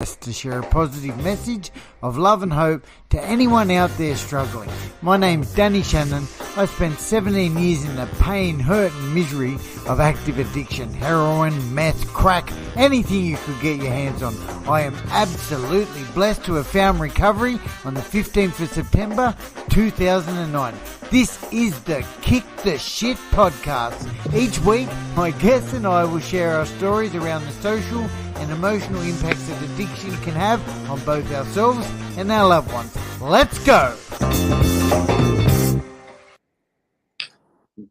to share a positive message of love and hope to anyone out there struggling. My name's Danny Shannon. I spent 17 years in the pain, hurt and misery of active addiction, heroin, meth, crack, anything you could get your hands on. I am absolutely blessed to have found recovery on the 15th of September 2009. This is the Kick the Shit podcast. Each week, my guests and I will share our stories around the social and emotional impacts that addiction can have on both ourselves and our loved ones. Let's go!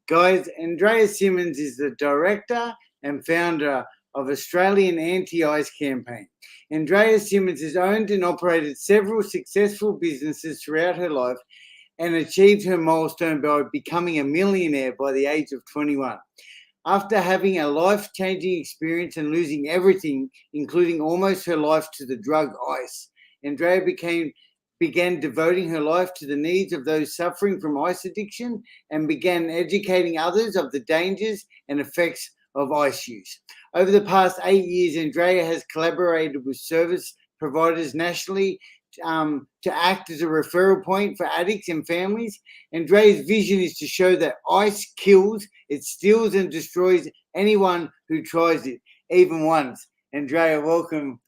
Guys, Andrea Simmons is the director and founder of Australian Anti-Ice Campaign. Andrea Simmons has owned and operated several successful businesses throughout her life and achieved her milestone by becoming a millionaire by the age of 21. After having a life-changing experience and losing everything, including almost her life to the drug ice, Andrea began devoting her life to the needs of those suffering from ice addiction and began educating others of the dangers and effects of ice use. Over the past 8 years, Andrea has collaborated with service providers nationally to act as a referral point for addicts and families. Andrea's vision is to show that ice kills, it steals and destroys anyone who tries it, even once. Andrea, welcome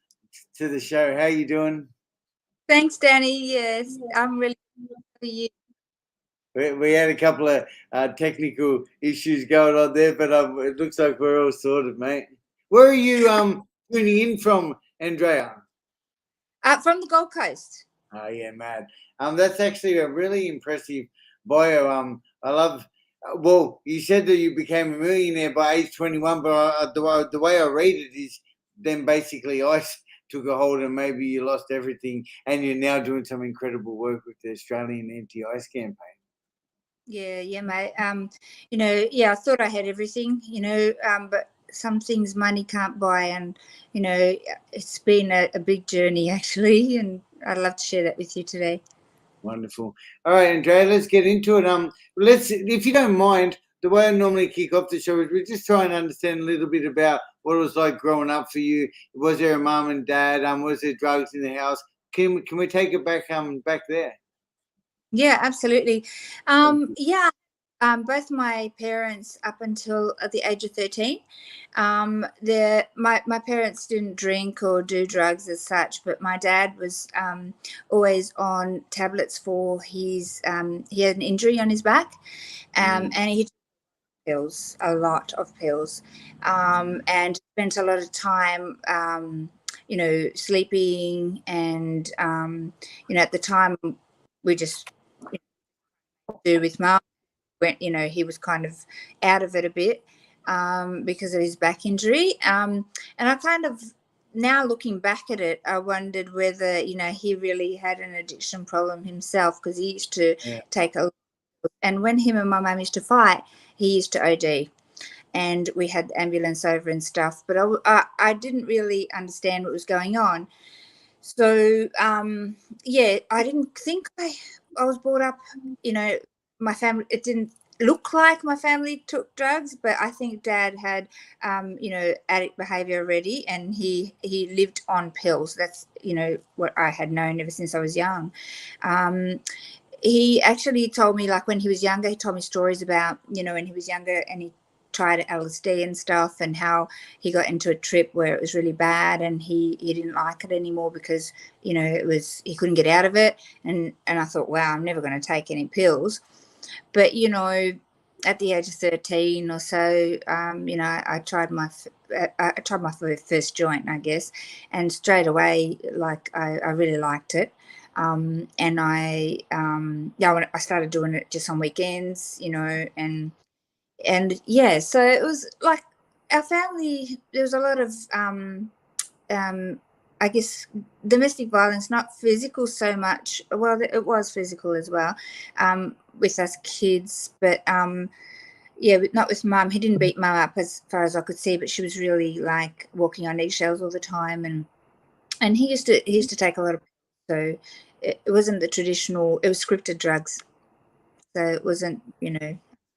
to the show. How are you doing? Thanks, Danny. Yes, I'm really for you. We had a couple of technical issues going on there, but it looks like we're all sorted, mate. Where are you tuning in from, Andrea? From the Gold Coast. Oh yeah, mad. That's actually a really impressive bio. I love. Well, you said that you became a millionaire by age 21, but the way I read it is, then basically ice took a hold and maybe you lost everything, and you're now doing some incredible work with the Australian Anti-Ice Campaign. Yeah, mate. I thought I had everything, but some things money can't buy, and it's been a big journey actually, and I'd love to share that with you today. Wonderful. All right, Andrea, let's get into it. If you don't mind, the way I normally kick off the show is we just try and understand a little bit about what it was like growing up for you. Was there a mum and dad? Was there drugs in the house? Can we take it back there? Yeah, absolutely. Both my parents up until at the age of 13. My parents didn't drink or do drugs as such, but my dad was always on tablets for his he had an injury on his back, and he took pills, a lot of pills, and spent a lot of time sleeping, and at the time we just do with mum. He was kind of out of it a bit because of his back injury. And I kind of, now looking back at it, I wondered whether, he really had an addiction problem himself, because he used to take a lot. And when him and my mum used to fight, he used to OD. And we had the ambulance over and stuff. But I didn't really understand what was going on. So, I didn't think I was brought up, my family, it didn't look like my family took drugs, but I think Dad had, addict behavior already, and he lived on pills. That's, what I had known ever since I was young. He actually told me, like when he was younger, he told me stories about, when he was younger and he tried LSD and stuff, and how he got into a trip where it was really bad, and he didn't like it anymore because, he couldn't get out of it. And I thought, wow, I'm never going to take any pills. But, at the age of 13 or so, I tried my first joint, I guess, and straight away, like, I really liked it. And I started doing it just on weekends, so it was like our family, there was a lot of, I guess, domestic violence, not physical so much. Well, it was physical as well, with us kids, but not with mum. He didn't beat mum up as far as I could see, but she was really like walking on eggshells all the time, and he used to take a lot of, so it wasn't the traditional, it was scripted drugs, so it wasn't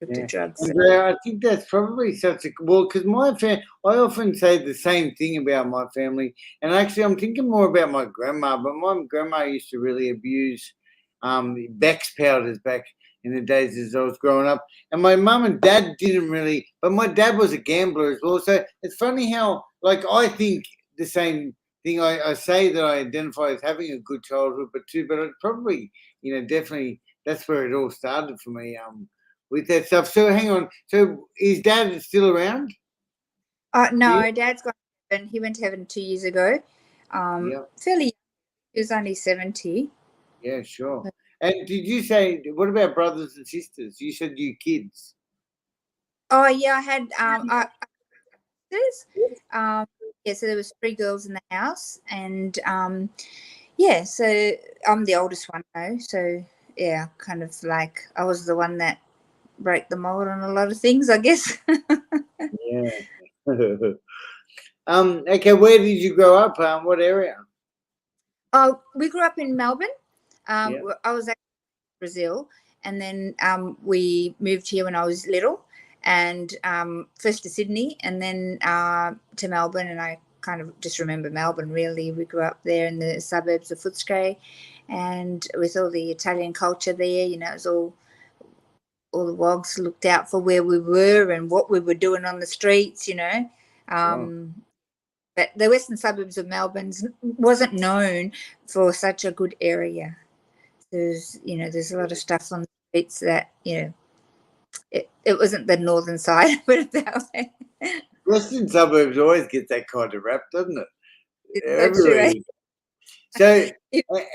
Yeah. drugs. And I think that's probably such a well, because I often say the same thing about my family, and actually, I'm thinking more about my grandma. But my grandma used to really abuse Beck's powders back in the days as I was growing up, and my mum and dad didn't really. But my dad was a gambler as well, so it's funny how, like, I think the same thing. I say that I identify as having a good childhood, but it probably, definitely that's where it all started for me. With that stuff. So hang on. So is dad still around? No, Dad's gone to heaven. He went to heaven 2 years ago. Yeah. Fairly young. He was only 70. Yeah, sure. And did you say what about brothers and sisters? You said you kids. Oh yeah, I had sisters. Yeah, so there was 3 girls in the house, and yeah, so I'm the oldest one though. So yeah, kind of like I was the one that broke the mold on a lot of things, I guess. Yeah. Okay, where did you grow up? What area? Oh, we grew up in Melbourne. Yeah. I was actually in Brazil, and then we moved here when I was little, and first to Sydney, and then to Melbourne. And I kind of just remember Melbourne. Really, we grew up there in the suburbs of Footscray, and with all the Italian culture there, it was all the wogs looked out for where we were and what we were doing on the streets. Sure. But the western suburbs of Melbourne wasn't known for such a good area. There's a lot of stuff on the streets that, it wasn't the northern side, put it that way. Western suburbs always get that kind of rap, doesn't it? It's so true, Everywhere. eh? So,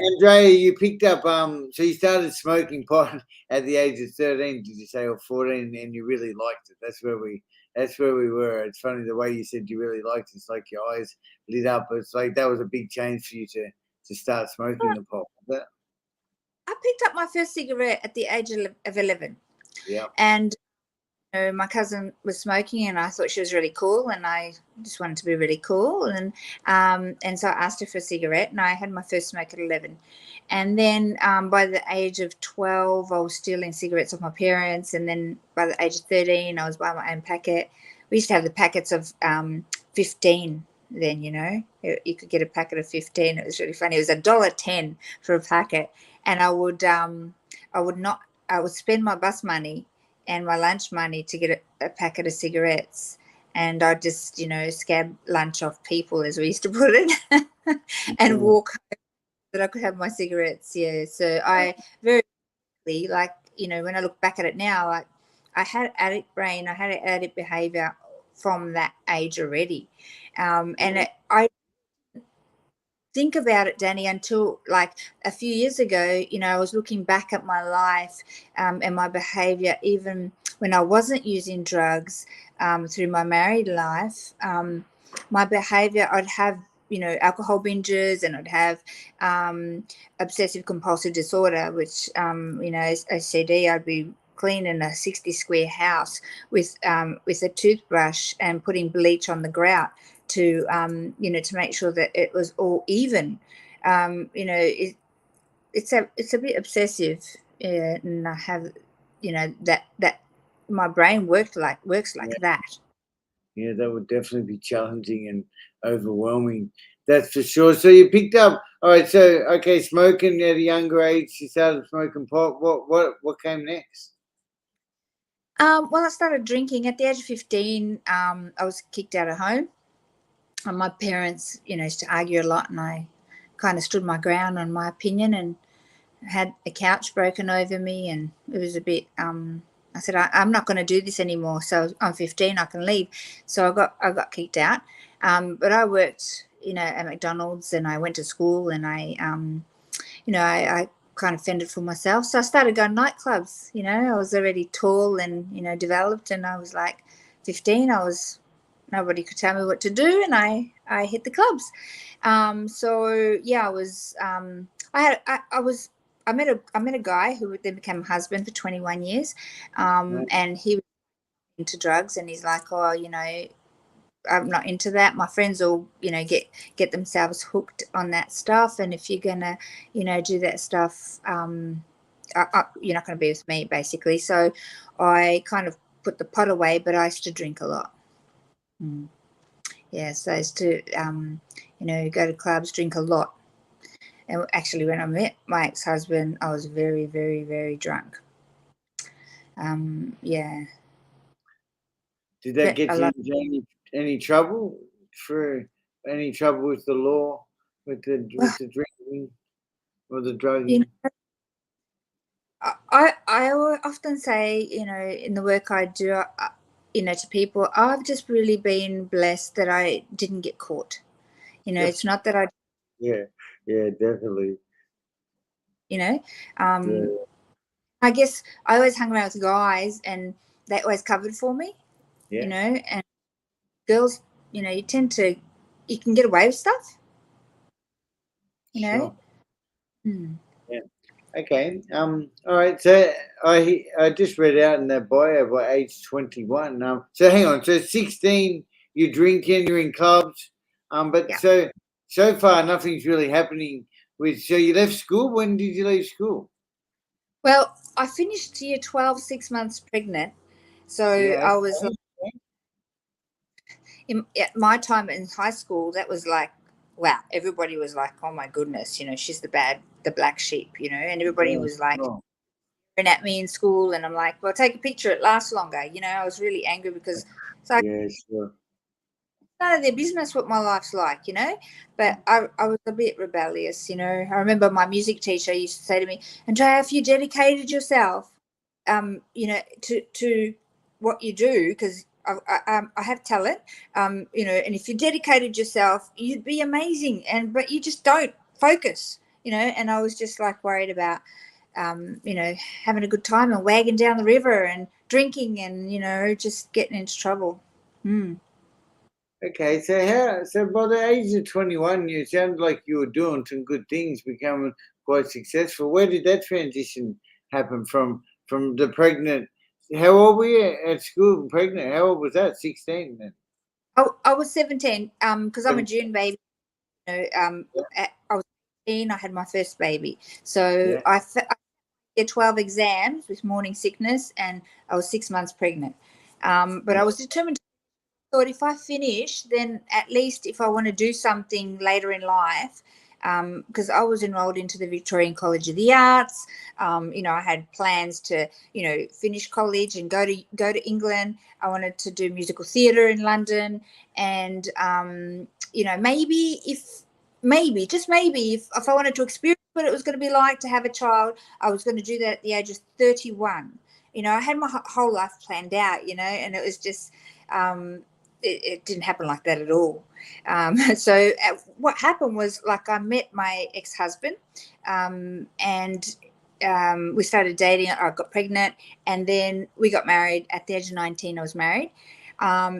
Andrea, you picked up. So you started smoking pot at the age of 13. Did you say, or 14? And you really liked it. That's where we. That's where we were. It's funny the way you said you really liked it. It's like your eyes lit up. It's like that was a big change for you to start smoking the pot. I picked up my first cigarette at the age of 11, Yeah. and my cousin was smoking, and I thought she was really cool, and I just wanted to be really cool, and so I asked her for a cigarette, and I had my first smoke at 11. And then by the age of 12, I was stealing cigarettes off my parents, and then by the age of 13, I was buying my own packet. We used to have the packets of 15 then, you could get a packet of 15. It was really funny. It was $1.10 for a packet, and I would spend my bus money and my lunch money to get a packet of cigarettes, and I'd just scab lunch off people, as we used to put it, and walk home so that I could have my cigarettes. Yeah, so I very quickly, like, when I look back at it now, like, I had addict brain, I had addict behavior from that age already, and I think about it, Danny, until like a few years ago, I was looking back at my life and my behavior, even when I wasn't using drugs, through my married life. My behavior, I'd have, alcohol binges, and I'd have obsessive compulsive disorder, which, OCD, I'd be cleaning a 60 square house with a toothbrush and putting bleach on the grout to to make sure that it was all even. It's a bit obsessive, and I have that my brain works like that. Yeah, that would definitely be challenging and overwhelming. That's for sure. So you picked up. All right. So okay, smoking at a younger age. You started smoking pot. What came next? Well, I started drinking at the age of 15. I was kicked out of home, and my parents, used to argue a lot, and I kind of stood my ground on my opinion, and had a couch broken over me, and it was a bit. I said, I'm not going to do this anymore. So I'm 15, I can leave. So I got kicked out. But I worked, at McDonald's, and I went to school, and I kind of fended for myself. So I started going to nightclubs. I was already tall and, developed, and I was like 15. Nobody could tell me what to do, and I hit the clubs. So yeah, I was, I met a guy who then became a husband for 21 years, and he was into drugs, and he's like, oh, I'm not into that. My friends all, get themselves hooked on that stuff, and if you're gonna, do that stuff, you're not going to be with me, basically. So I kind of put the pot away, but I used to drink a lot. Yeah, so I used to, go to clubs, drink a lot. And actually, when I met my ex-husband, I was very, very, very drunk. Yeah. Did that But get you into any trouble with the law, with the drinking or the drugging? I often say, in the work I do, to people, I've just really been blessed that I didn't get caught. It's not that I. Yeah, definitely. Yeah. I guess I always hung around with guys, and they always covered for me. Yeah. And girls, you can get away with stuff. Sure. Hmm. Yeah. Okay. All right. So I just read out in that bio by age 21. So hang on. So 16, you're drinking, you're in clubs. But Yeah. so far nothing's really happening with. So you left school. When did you leave school? Well, I finished year 12, 6 months pregnant. So Yeah. I was like, at my time in high school, that was like, wow, everybody was like, oh my goodness, she's the black sheep, and everybody was like, Sure. at me in school, and I'm like, well, take a picture, it lasts longer. I was really angry because it's like, Yeah, sure. none of their business what my life's like, but I was a bit rebellious. I remember my music teacher used to say to me, Andrea, if you dedicated yourself to what you do, because I have talent, and if you dedicated yourself, you'd be amazing, but you just don't focus, and I was just like worried about having a good time and wagging down the river and drinking and just getting into trouble. Okay, so by the age of 21, you sounded like you were doing some good things, becoming quite successful. Where did that transition happen from the pregnant? How old were you at school pregnant? How old was that? 16 then? I was 17 because I'm a June baby. Yeah, I was 18, I had my first baby. So yeah. I did 12 exams with morning sickness, and I was 6 months pregnant. But I was determined. Thought if I finish, then at least if I want to do something later in life, because I was enrolled into the Victorian College of the Arts. I had plans to, finish college and go to England. I wanted to do musical theatre in London, and just maybe if I wanted to experience what it was going to be like to have a child, I was going to do that at the age of 31. I had my whole life planned out, and it was just it didn't happen like that at all. So what happened was, like, I met my ex-husband, and we started dating. I got pregnant, and then we got married at the age of 19. I was married.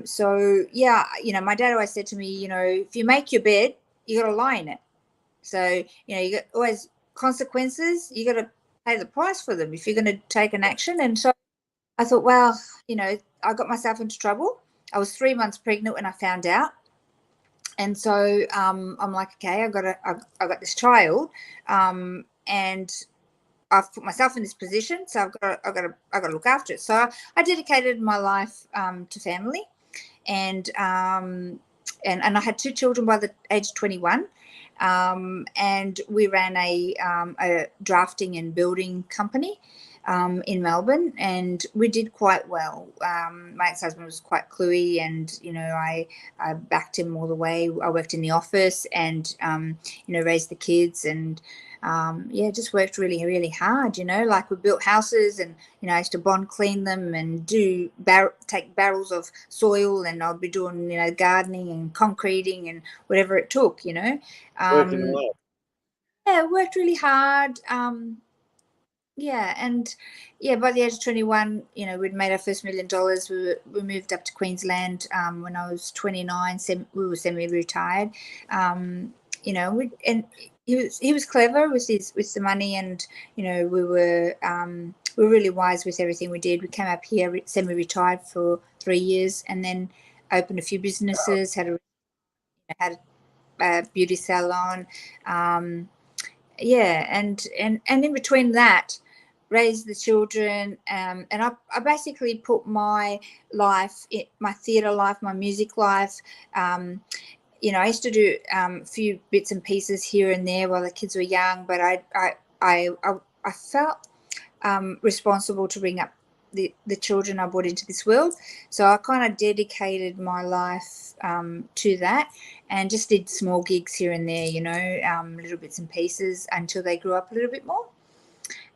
So yeah, my dad always said to me, if you make your bed, you got to lie in it. So you got always consequences. You got to pay the price for them if you're going to take an action. And so I thought, well, I got myself into trouble. I was 3 months pregnant when I found out, and so I'm like, okay, I got this child, and I've put myself in this position, so I've got to look after it. So I dedicated my life to family, and I had 2 children by the age of 21. And we ran a drafting and building company in Melbourne, and we did quite well. My ex-husband was quite cluey, and I backed him all the way. I worked in the office and raised the kids, and just worked really, really hard. Like, we built houses, and I used to bond clean them and take barrels of soil, and I'd be doing gardening and concreting and whatever it took. Working hard. Yeah, worked really hard. And by the age of 21, we'd made our first $1 million. We moved up to Queensland when I was 29. We were semi-retired. And he was clever with the money, and we were really wise with everything we did. We came up here semi-retired for 3 years, and then opened a few businesses. Had a beauty salon. And in between that, raise the children, and I basically put my life, my theatre life, my music life. I used to do a few bits and pieces here and there while the kids were young, but I felt responsible to bring up the children I brought into this world. So I kind of dedicated my life to that, and just did small gigs here and there, little bits and pieces until they grew up a little bit more.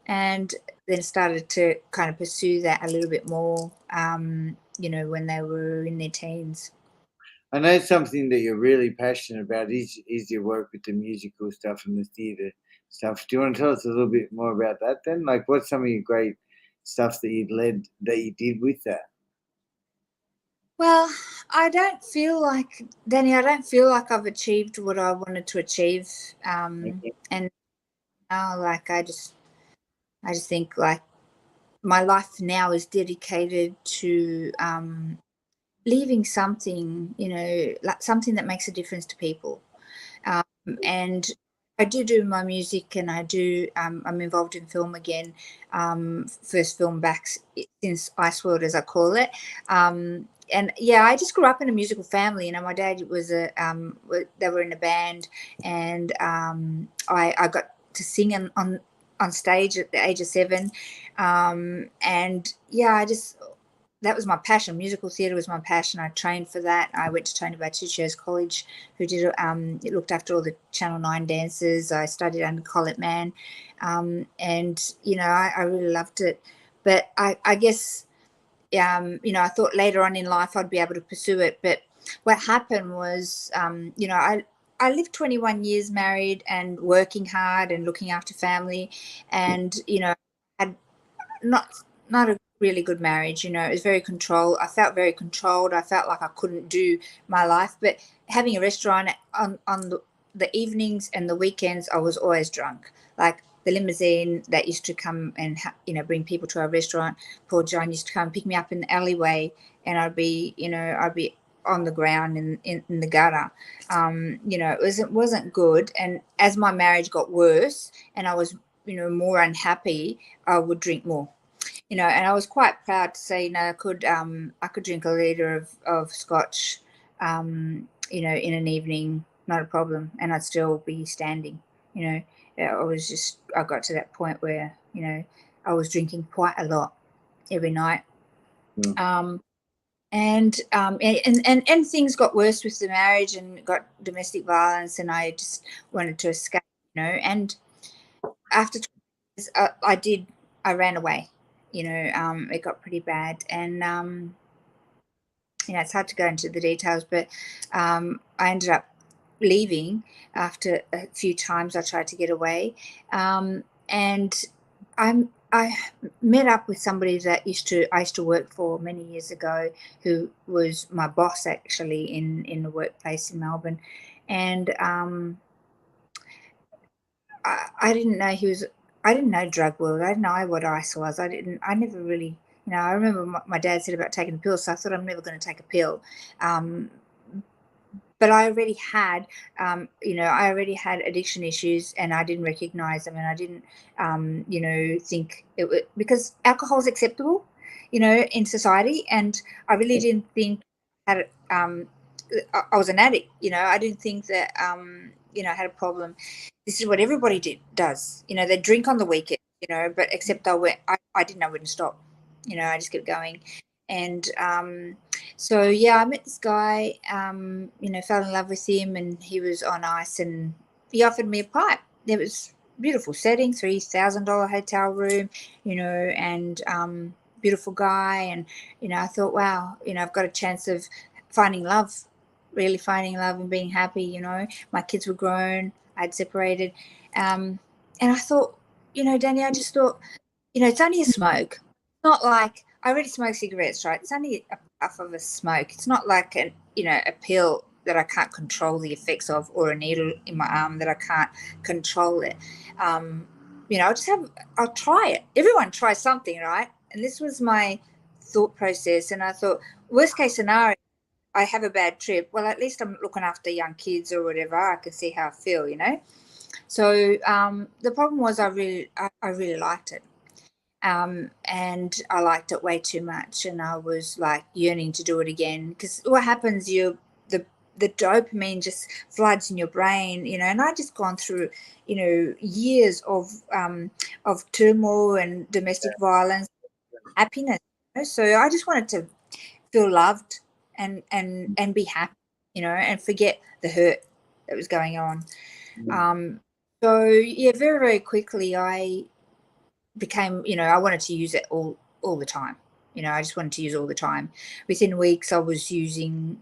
And then started to kind of pursue that a little bit more, when they were in their teens. I know something that you're really passionate about is your work with the musical stuff and the theatre stuff. Do you want to tell us a little bit more about that then? Like, what's some of your great stuff that you did with that? Well, I don't feel like, Danny, I've achieved what I wanted to achieve. And now, like, I just think, like, my life now is dedicated to leaving something, like something that makes a difference to people. And I do my music, and I'm involved in film again. First film back since Ice World, as I call it. And yeah, I just grew up in a musical family. My dad was they were in a band, and I got to sing on stage at the age of 7. And yeah, that was my passion. Musical theatre was my passion. I trained for that. I went to Tony Batuccio's college, who did it looked after all the Channel 9 dancers. I studied under Colette Mann, and I really loved it. But I guess I thought later on in life I'd be able to pursue it. But what happened was, I lived 21 years married and working hard and looking after family, and had not a really good marriage. It was very controlled. I felt very controlled. I felt like I couldn't do my life. But having a restaurant on the evenings and the weekends, I was always drunk. Like the limousine that used to come and bring people to our restaurant, Paul John used to come and pick me up in the alleyway, and I'd be on the ground in the gutter. It wasn't good. And as my marriage got worse and I was more unhappy, I would drink more. And I was quite proud to say, I could drink a litre of scotch, in an evening, not a problem, and I'd still be standing. I got to that point where, I was drinking quite a lot every night. And things got worse with the marriage, and got domestic violence, and I just wanted to escape, and after 20 years, I ran away. It got pretty bad, and it's hard to go into the details, but I ended up leaving after a few times I tried to get away, and I met up with somebody that I used to work for many years ago, who was my boss actually in the workplace in Melbourne, and I didn't know I didn't know drug world. I didn't know what ice was. I never really, I remember my dad said about taking a pill, so I thought I'm never going to take a pill. But I already had, addiction issues, and I didn't recognize them, and I didn't, think it was because alcohol is acceptable, in society, and I really didn't think I was an addict. I didn't think that, I had a problem. This is what everybody does. They drink on the weekend, but except I didn't know when to stop. I just kept going. And so, yeah, I met this guy, fell in love with him, and he was on ice, and he offered me a pipe. It was a beautiful setting, $3,000 hotel room, and beautiful guy. And, I thought, wow, I've got a chance of finding love, really finding love and being happy. My kids were grown. I'd separated. And I thought, Danny, I just thought, it's only a smoke. It's not like I already smoke cigarettes, right? It's only a puff of a smoke. It's not like a pill that I can't control the effects of, or a needle in my arm that I can't control it. I'll try it. Everyone tries something, right? And this was my thought process. And I thought, worst case scenario, I have a bad trip. Well, at least I'm looking after young kids or whatever. I can see how I feel, So the problem was I really liked it. and I liked it way too much, and I was like yearning to do it again. Because what happens, the dopamine just floods in your brain, and I just gone through, years of turmoil and domestic violence, happiness. So I just wanted to feel loved and be happy, and forget the hurt that was going on. So yeah, very, very quickly I became, I wanted to use it all the time. I just wanted to use it all the time. Within weeks I was using,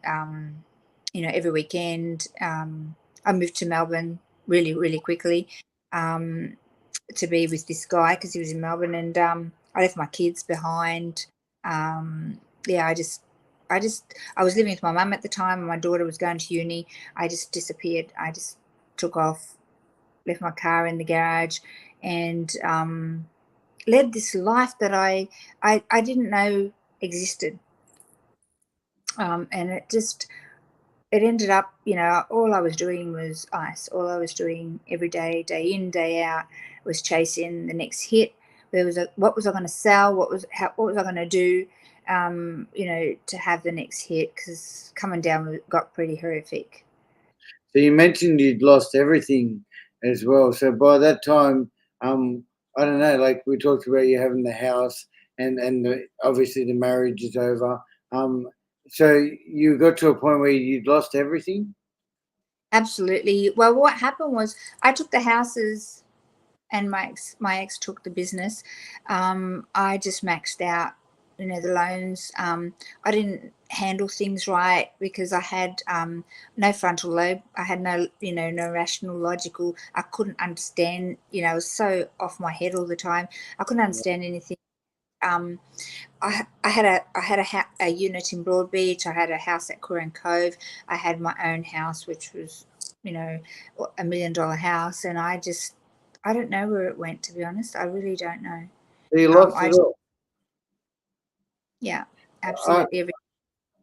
every weekend. I moved to Melbourne really, really quickly, to be with this guy because he was in Melbourne, and I left my kids behind. Yeah, I was living with my mum at the time, and my daughter was going to uni. I just disappeared. I just took off, left my car in the garage, and led this life that I didn't know existed. And it ended up, all I was doing was ice. All I was doing every day, day in, day out, was chasing the next hit. What was I going to sell? What was I going to do? To have the next hit, because coming down got pretty horrific. So you mentioned you'd lost everything as well. So by that time, I don't know, like we talked about you having the house and obviously the marriage is over. So you got to a point where you'd lost everything? Absolutely. Well, what happened was I took the houses and my ex took the business. I just maxed out, the loans. I didn't handle things right because I had no frontal lobe. I had no rational, logical. I couldn't understand. I was so off my head all the time. I couldn't understand anything. I had a unit in Broadbeach. I had a house at Coorong Cove. I had my own house, which was, $1 million house, and I don't know where it went, to be honest. I really don't know. So you lost it all? Yeah, absolutely.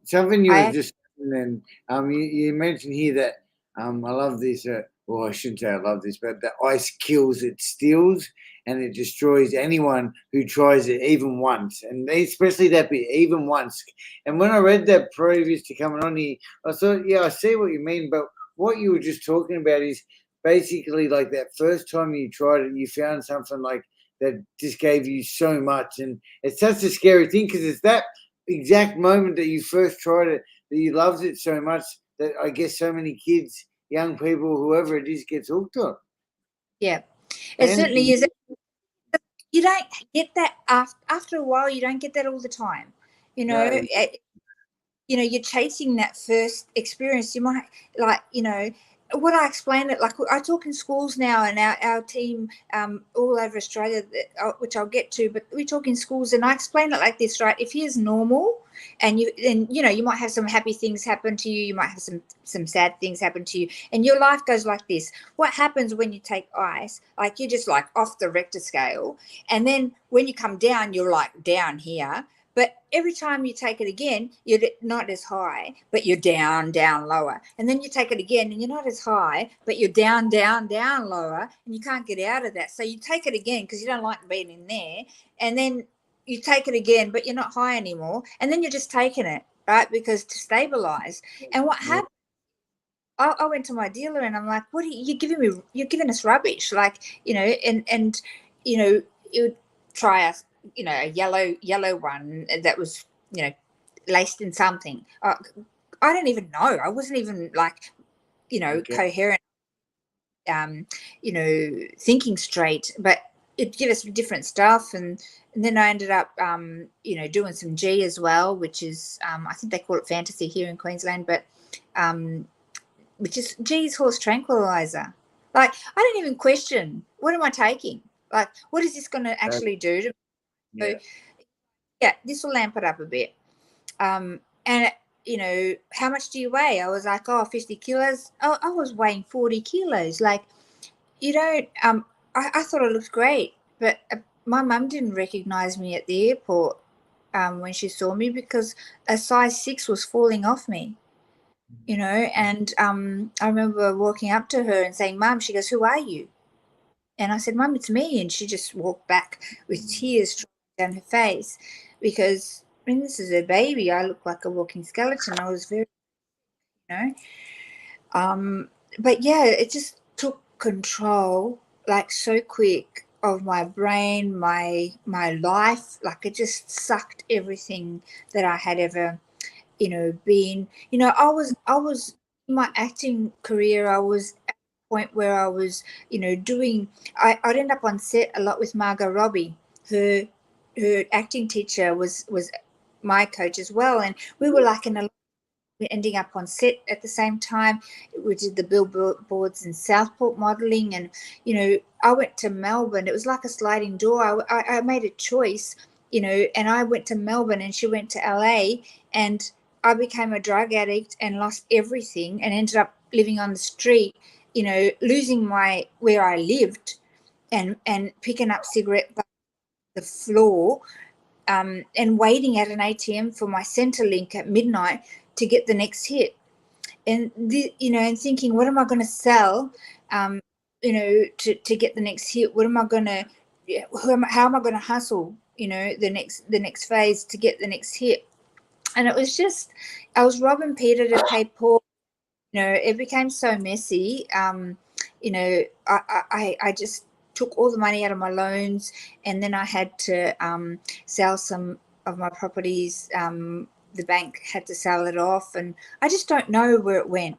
Something you were just saying then, you mentioned here that I love this. Well, I shouldn't say I love this, but the ice kills, it steals, and it destroys anyone who tries it even once, and especially that bit, even once. And when I read that previous to coming on here, I thought, yeah, I see what you mean, but what you were just talking about is basically like that first time you tried it, you found something like that just gave you so much, and it's such a scary thing because it's that exact moment that you first tried it that you loved it so much that I guess so many kids, young people, whoever it is, gets hooked on. Yeah, it certainly is. You don't get that after a while. You don't get that all the time. No. You're chasing that first experience. You might what I explain it, like I talk in schools now, and our team all over Australia, which I'll get to, but we talk in schools, and I explain it like this, right? If here's normal, and you might have some happy things happen to you, you might have some sad things happen to you, and your life goes like this. What happens when you take ice? Like you're just like off the Richter scale, and then when you come down, you're like down here. But every time you take it again, you're not as high, but you're down, down, lower. And then you take it again and you're not as high, but you're down, down, down, lower, and you can't get out of that. So you take it again because you don't like being in there. And then you take it again, but you're not high anymore. And then you're just taking it, right? Because to stabilize. And what happened? I went to my dealer and I'm like, what are you giving me? You're giving us rubbish. Like, and you would try a yellow one that was, laced in something. I don't even know. I wasn't even like, coherent, thinking straight, but it'd give us different stuff. And then I ended up, doing some G as well, which is, I think they call it fantasy here in Queensland, but, which is G's horse tranquilizer. Like, I didn't even question, what am I taking? Like, what is this going to actually do to me? Yeah. So, yeah, this will lamp it up a bit. And, how much do you weigh? I was like, 50 kilos. Oh, I was weighing 40 kilos. Like, you don't, I thought I looked great, but my mum didn't recognize me at the airport when she saw me because a size 6 was falling off me. And I remember walking up to her and saying, Mum, she goes, who are you? And I said, Mum, it's me. And she just walked back with tears down her face because, I mean, this is her baby. I look like a walking skeleton. I was very, you know. But yeah, it just took control like so quick of my brain, my life. Like it just sucked everything that I had ever, been. I was in my acting career. I was at a point where I was, doing. I'd end up on set a lot with Margot Robbie. Her acting teacher was my coach as well, and we were like in a ending up on set at the same time. We did the billboards in Southport modelling, and I went to Melbourne. It was like a sliding door. I made a choice, and I went to Melbourne, and she went to LA, and I became a drug addict and lost everything, and ended up living on the street. Losing my where I lived, and picking up cigarette butts on the floor. And waiting at an ATM for my Centrelink at midnight to get the next hit, and and thinking, what am I going to sell, to get the next hit? What am I going to, how am I going to hustle, the next phase to get the next hit? And it was just, I was robbing Peter to pay Paul. It became so messy. I just took all the money out of my loans, and then I had to sell some of my properties. The bank had to sell it off, and I just don't know where it went.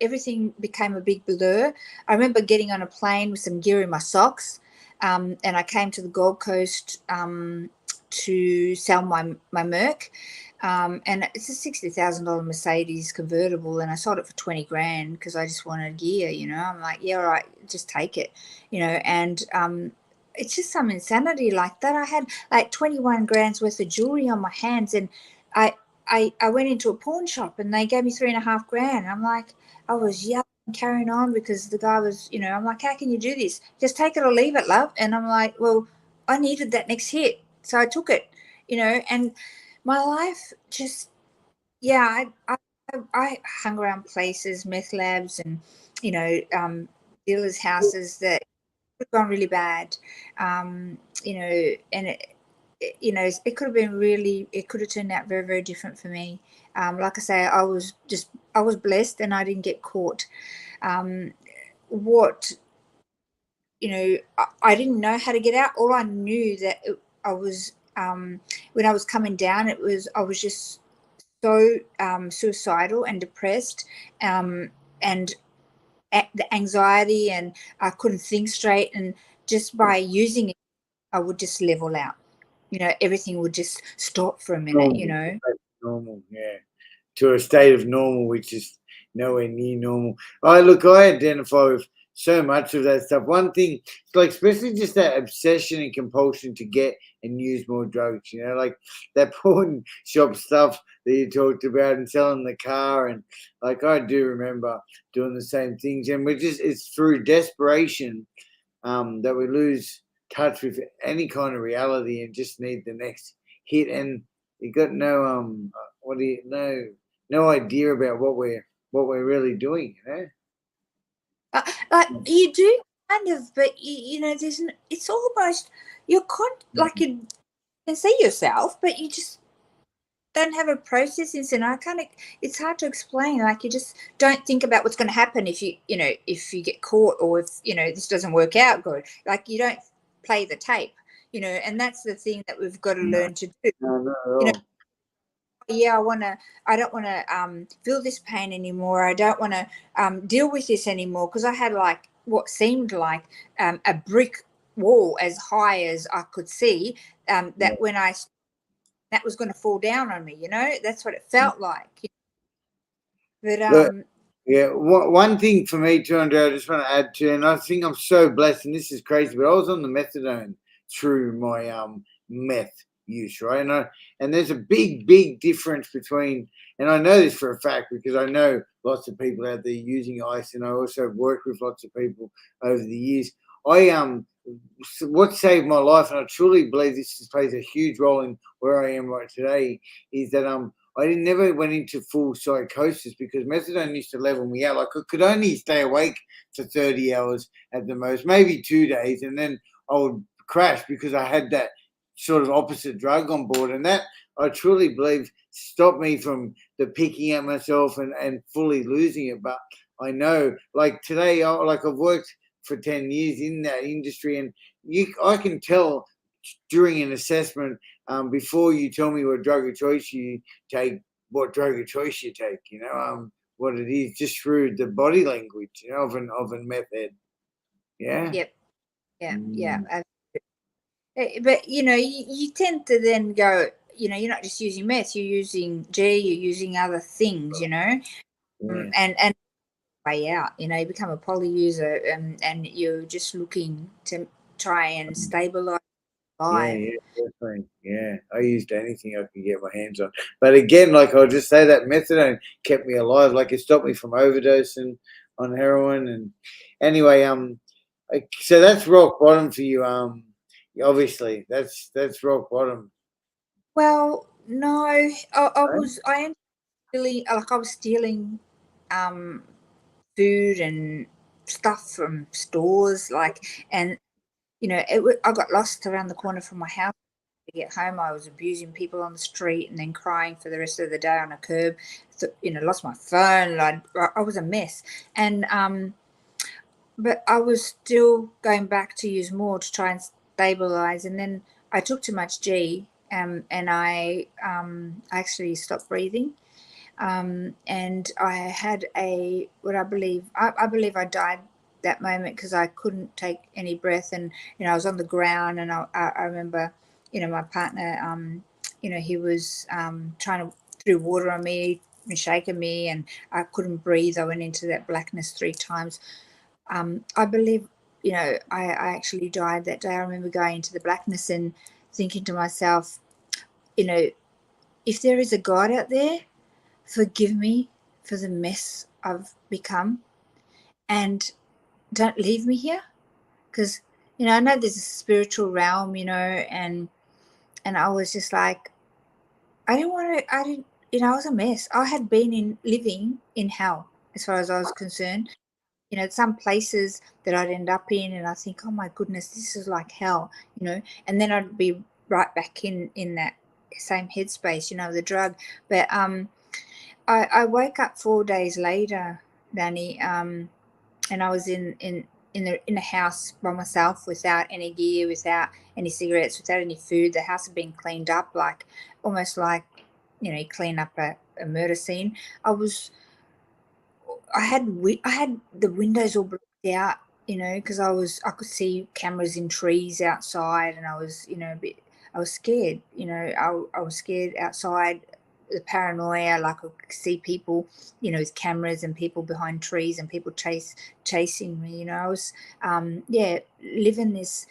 Everything became a big blur. I remember getting on a plane with some gear in my socks, and I came to the Gold Coast to sell my Merc. And it's a $60,000 Mercedes convertible, and I sold it for 20 grand because I just wanted gear. I'm like, yeah, all right, just take it, and it's just some insanity like that. I had like 21 grand's worth of jewelry on my hands, and I went into a pawn shop and they gave me 3.5 grand. I'm like, I was young, carrying on because the guy was, I'm like, how can you do this? Just take it or leave it, love. And I'm like, well, I needed that next hit, so I took it, and my life just, yeah, I hung around places, meth labs, and dealers' houses that could have gone really bad, and it could have been really, it could have turned out very, very different for me. Like I say, I was blessed and I didn't get caught. What I didn't know how to get out. All I knew that I was when I was coming down, I was just so suicidal and depressed, and the anxiety, and I couldn't think straight. And just by using it, I would just level out. Everything would just stop for a minute. Normal, yeah. To a state of normal, which is nowhere near normal. I identify with so much of that stuff. One thing, like especially just that obsession and compulsion to get and use more drugs, like that pawn shop stuff that you talked about and selling the car. And like, I do remember doing the same things. And it's through desperation that we lose touch with any kind of reality and just need the next hit. And you got no, no idea about what we're really doing, Like you do kind of, but it's almost like you can see yourself, but you just don't have a process instant. It's hard to explain. Like you just don't think about what's going to happen if if you get caught, or if this doesn't work out good. Like you don't play the tape, and that's the thing that we've got to learn to do. No, Yeah, I don't want to feel this pain anymore. I don't want to deal with this anymore, because I had like what seemed like a brick wall as high as I could see, that when that was going to fall down on me, that's what it felt like. But yeah, one thing for me too, Andrea, I just want to add to, and I think I'm so blessed, and this is crazy, but I was on the methadone through my meth use, right? And there's a big difference between, and I know this for a fact because I know lots of people out there using ice, and I also worked with lots of people over the years. What saved my life, and I truly believe this plays a huge role in where I am right today, is that I never went into full psychosis because methadone used to level me out. Like I could only stay awake for 30 hours at the most, maybe 2 days, and then I would crash because I had that sort of opposite drug on board. And that I truly believe stopped me from the picking at myself and fully losing it. But I know, like today, like I've worked for 10 years in that industry, and I can tell during an assessment before you tell me what drug of choice you take, what drug of choice you take, what it is, just through the body language, of an method. Yeah. Yep. Yeah. Yeah. Mm. But you tend to then go, you're not just using meth, you're using G, you're using other things, Yeah. and way out, you become a poly user, and you're just looking to try and stabilize Yeah, life. yeah, definitely. Yeah, I used anything I could get my hands on. But again, like I'll just say that methadone kept me alive. Like it stopped me from overdosing on heroin. And anyway, so that's rock bottom for you. Obviously, that's rock bottom. Well, no, Right? I am really, like, I was stealing um food and stuff from stores, like, and I got lost around the corner from my house. To get home, I was abusing people on the street and then crying for the rest of the day on a curb. So, lost my phone. I was a mess, and but I was still going back to use more to try and stabilize. And then I took too much G, and I actually stopped breathing. And I had what I believe I died that moment because I couldn't take any breath, and I was on the ground, and I remember, my partner, he was trying to threw water on me and shaking me, and I couldn't breathe. I went into that blackness 3 times. I believe, I actually died that day. I remember going into the blackness and thinking to myself, you know, if there is a God out there, forgive me for the mess I've become, and don't leave me here. Because, I know there's a spiritual realm, and I was just like, I didn't want to, I didn't, I was a mess. I had been living in hell as far as I was concerned. Some places that I'd end up in, and I think, oh my goodness, this is like hell, and then I'd be right back in that same headspace, the drug. But I woke up 4 days later, Danny, and I was in a house by myself, without any gear, without any cigarettes, without any food. The house had been cleaned up, like almost like clean up a murder scene. I had the windows all blocked out, because I could see cameras in trees outside, and I was, I was scared, I was scared outside, the paranoia, like I could see people, with cameras, and people behind trees, and people chasing me, I was, yeah, living this,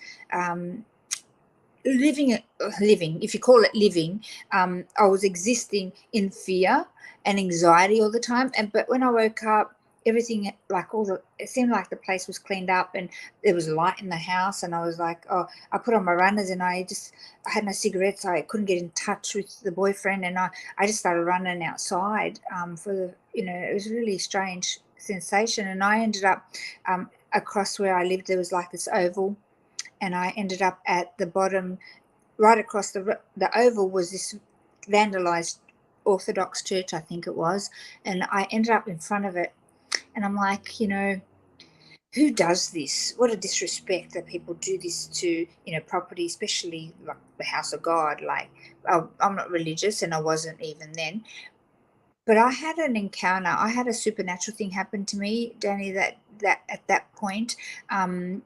living, if you call it living, I was existing in fear and anxiety all the time. But when I woke up, everything, like it seemed like the place was cleaned up, and there was light in the house, and I was like, oh, I put on my runners, and I had no cigarettes. I couldn't get in touch with the boyfriend, and I just started running outside, for the, it was a really strange sensation. And I ended up, across where I lived, there was like this oval, and I ended up at the bottom. Right across the oval was this vandalized Orthodox church, I think it was, and I ended up in front of it, and I'm like, who does this? What a disrespect that people do this to, property, especially like the house of God. Like, I'm not religious, and I wasn't even then, but I had an encounter. I had a supernatural thing happen to me, Danny. That at that point, a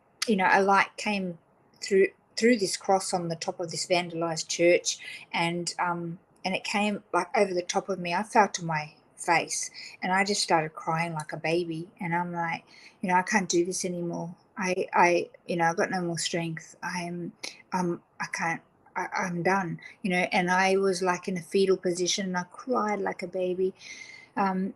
light came through this cross on the top of this vandalized church, and it came like over the top of me. I fell to my face, and I just started crying like a baby. And I'm like, I can't do this anymore. I've got no more strength. I can't. I'm done, and I was like in a fetal position, and I cried like a baby. And,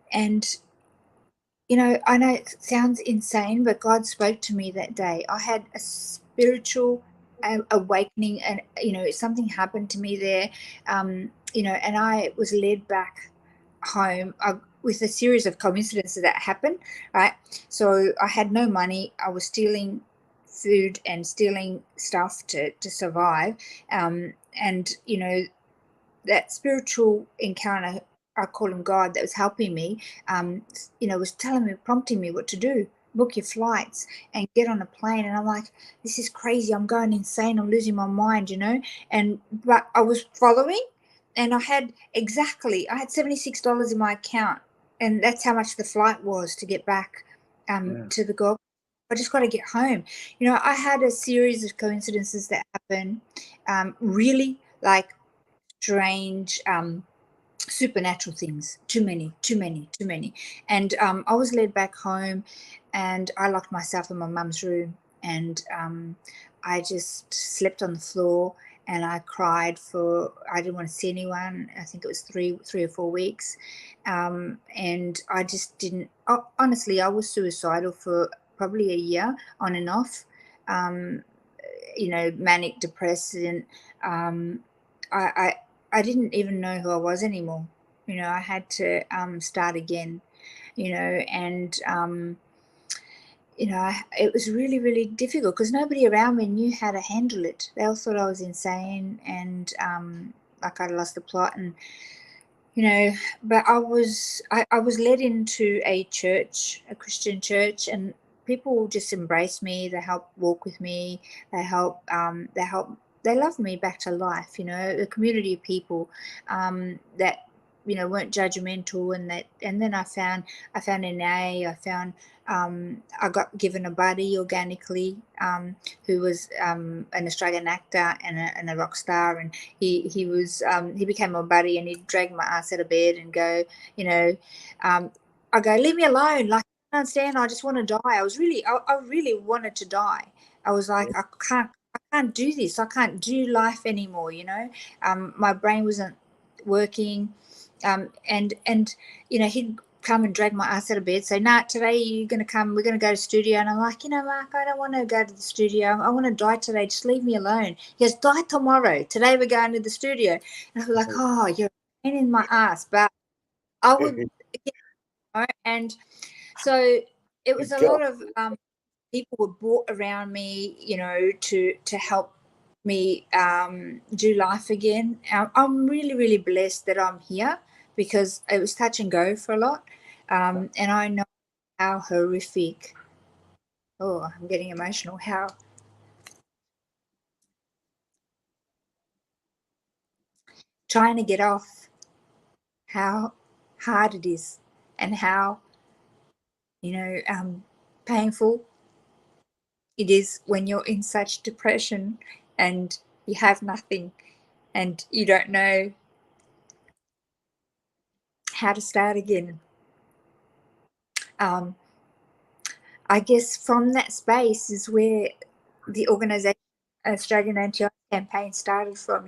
I know it sounds insane, but God spoke to me that day. I had a spiritual awakening, and, something happened to me there. and I was led back home with a series of coincidences that happened, right? So I had no money. I was stealing food and stealing stuff to survive. And, that spiritual encounter, I call him God, that was helping me, was telling me, prompting me what to do. Book your flights and get on a plane. And I'm like, this is crazy. I'm going insane. I'm losing my mind, but I was following, and I had $76 in my account, and that's how much the flight was to get back to the Gold. I just got to get home. I had a series of coincidences that happened, really like strange, supernatural things. Too many. And I was led back home, and I locked myself in my mum's room, and I just slept on the floor, and I cried I didn't want to see anyone. I think it was 3 or 4 weeks. And I just didn't, honestly, I was suicidal for probably a year on and off, manic depressant. I didn't even know who I was anymore. I had to start again, and it was really, really difficult because nobody around me knew how to handle it. They all thought I was insane, and like I'd lost the plot. And but I was led into a church, a Christian church, and people just embraced me. They helped walk with me. They loved me back to life. A community of people that weren't judgmental, and then I found an I got given a buddy organically, who was an Australian actor and a rock star, and he became my buddy, and he'd drag my ass out of bed and go, I go, leave me alone, like, I don't understand, I just want to die. I really wanted to die. I was like, I can't do this. I can't do life anymore. My brain wasn't working, and he'd come and drag my ass out of bed, say, nah, today you're going to come, we're going to go to the studio. And I'm like, Mark, I don't want to go to the studio. I want to die today. Just leave me alone. He goes, die tomorrow. Today we're going to the studio. And I was like, oh, you're a pain in my ass. But I would, and so it was a lot of people were brought around me, to help me do life again. I'm really, really blessed that I'm here, because it was touch and go for a lot. And I know how horrific, I'm getting emotional, how trying to get off, how hard it is, and how, painful it is when you're in such depression and you have nothing and you don't know how to start again. I guess from that space is where the organisation, Australian Anti-Ice Campaign, started from,